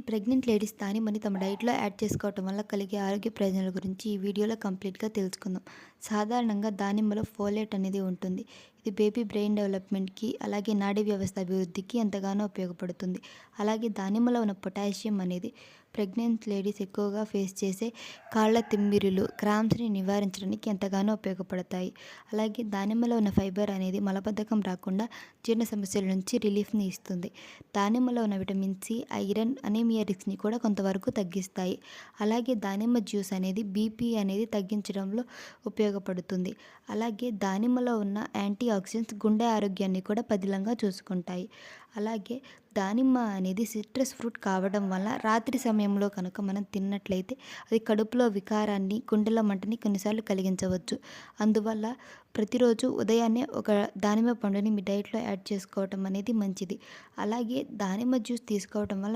Pregnant ladies దానిమ్మని తమ డైట్‌లో add చేసుకోవటం వల్ల కలిగే ఆరోగ్య ప్రయోజనాల గురించి ఈ వీడియోలో కంప్లీట్‌గా తెలుసుకుందాం. సాధారణంగా దానిమ్మలో ఫోలేట్ అనేది ఉంటుంది. ఇది బేబీ బ్రెయిన్ డెవలప్‌మెంట్‌కి, అలాగే నాడీ వ్యవస్థ అభివృద్ధికి ఎంతగానో ఉపయోగపడుతుంది. అలాగే దానిమ్మలో ఉన్న పొటాషియం అనేది ప్రెగ్నెంట్ లేడీస్ ఎక్కువగా ఫేస్ చేసే కాళ్ళ తిమ్మిరులు, క్రాంప్స్‌ని నివారించడానికి ఎంతగానో ఉపయోగపడతాయి. అలాగే దానిమ్మలో ఉన్న ఫైబర్ అనేది మలబద్ధకం రాకుండా జీర్ణ సమస్యల నుంచి రిలీఫ్‌ని ఇస్తుంది. దానిమ్మలో ఉన్న విటమిన్ సి, ఐరన్ అనీమియా రిస్క్‌ని కూడా కొంతవరకు తగ్గిస్తాయి. అలాగే దానిమ్మ జ్యూస్ అనేది బీపీ అనేది తగ్గించడంలో ఉపయోగపడుతుంది. అలాగే దానిమ్మలో ఉన్న యాంటీ ఆక్సిడెంట్స్ గుండె ఆరోగ్యాన్ని కూడా పదిలంగా చూసుకుంటాయి. అలాగే దానిమ్మ అనేది సిట్రస్ ఫ్రూట్ కావడం వల్ల రాత్రి సమయంలో కనుక మనం తిన్నట్లయితే అది కడుపులో వికారాన్ని, గుండెలో మంటని కొన్నిసార్లు కలిగించవచ్చు. అందువల్ల ప్రతిరోజు ఉదయాన్నే ఒక దానిమ్మ పండుని మీ డైట్‌లో యాడ్ చేసుకోవటం అనేది మంచిది. అలాగే దానిమ్మ జ్యూస్ తీసుకోవటం వల్ల